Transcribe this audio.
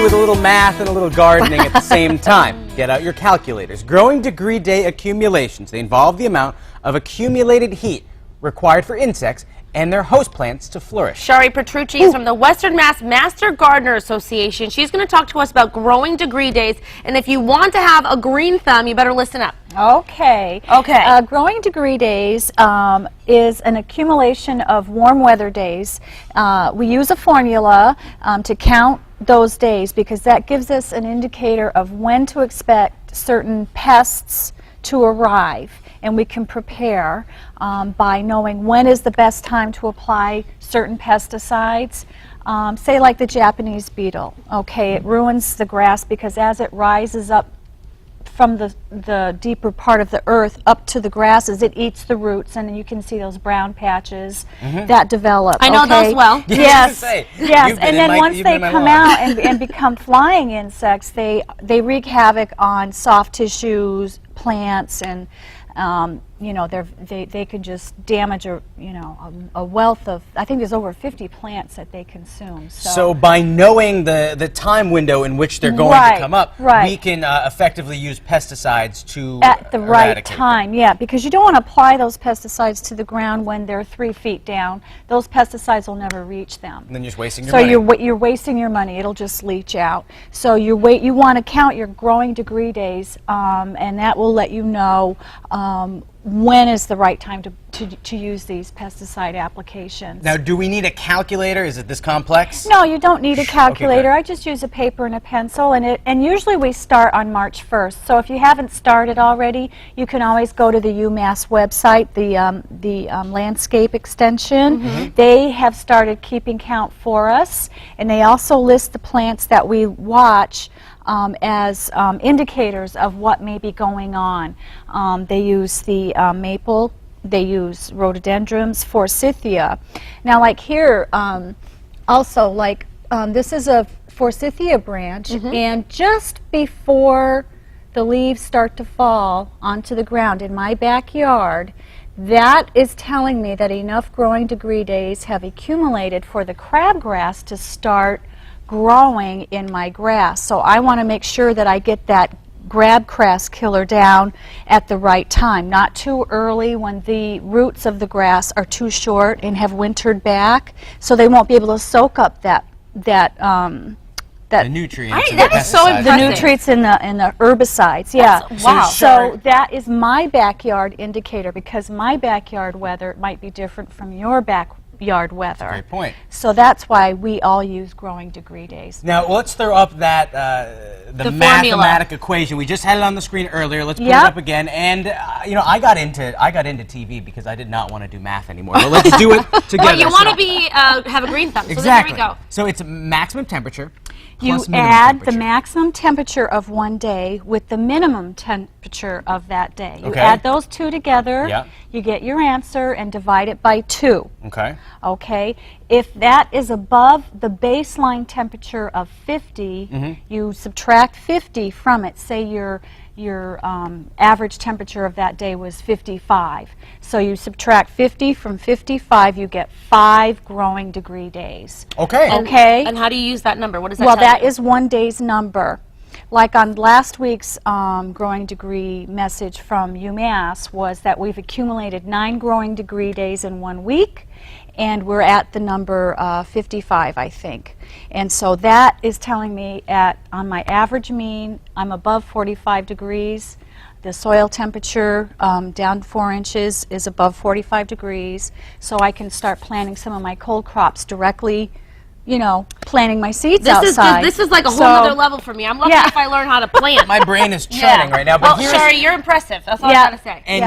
with a little math and a little gardening at the same time. Get out your calculators. Growing degree day accumulations. They involve the amount of accumulated heat required for insects and their host plants to flourish. Shari Petrucci is from the Western Mass Master Gardener Association. She's going to talk to us about growing degree days, and if you want to have a green thumb, you better listen up. Okay. Growing degree days is an accumulation of warm weather days. We use a formula to count those days because that gives us an indicator of when to expect certain pests to arrive, and we can prepare by knowing when is the best time to apply certain pesticides. Say like the Japanese beetle. Okay, it ruins the grass because as it rises up from the deeper part of the earth up to the grasses, it eats the roots, and you can see those brown patches that develop. I know those well. Yes, yes. And then once they come out and become flying insects, they wreak havoc on soft tissues, plants, and you know, they can just damage a wealth of, I think there's over 50 plants that they consume. So by knowing the time window in which they're going to come up, we can effectively use pesticides to at the right time. Yeah, because you don't want to apply those pesticides to the ground when they're 3 feet down. Those pesticides will never reach them. And then you're just wasting your money. So you're wasting your money. It'll just leach out. So you want to count your growing degree days, and that will let you know when is the right time to use these pesticide applications. Now, do we need a calculator? Is it this complex? No, you don't need a calculator. Okay, I just use a paper and a pencil, and usually we start on March 1st. So if you haven't started already, you can always go to the UMass website, the landscape extension. They have started keeping count for us, and they also list the plants that we watch as indicators of what may be going on. They use the maple, they use rhododendrons, forsythia. Now, like here, also, like this is a forsythia branch, and just before the leaves start to fall onto the ground in my backyard, that is telling me that enough growing degree days have accumulated for the crabgrass to start growing in my grass. So I want to make sure that I get that crabgrass killer down at the right time, not too early when the roots of the grass are too short and have wintered back, so they won't be able to soak up the nutrients. That is so impressive. The nutrients in the herbicides. Yeah. Wow. So that is my backyard indicator, because my backyard weather might be different from your backyard weather. Great point. So that's why we all use growing degree days. Now let's throw up that the mathematic equation. We just had it on the screen earlier. Let's put it up again. And you know, I got into TV because I did not want to do math anymore. But let's do it together. Well, you want to have a green thumb. Exactly. So there we go. So it's maximum temperature. You add the maximum temperature of one day with the minimum temperature of that day. You add those two together, you get your answer, and divide it by 2. Okay. If that is above the baseline temperature of 50, you subtract 50 from it. Say your average temperature of that day was 55. So you subtract 50 from 55, you get 5 growing degree days. Okay. And how do you use that number? What does that Well, tell that you? is one day's number. Like on last week's growing degree message from UMass was that we've accumulated 9 growing degree days in 1 week, and we're at the number 55, I think. And so that is telling me on my average mean, I'm above 45 degrees. The soil temperature down 4 inches is above 45 degrees. So I can start planting some of my cold crops directly, you know, planting my seeds outside. This is like a whole other level for me. I'm lucky if I learn how to plant. My brain is chatting right now. But well, Shari, you're impressive. That's all I gotta say.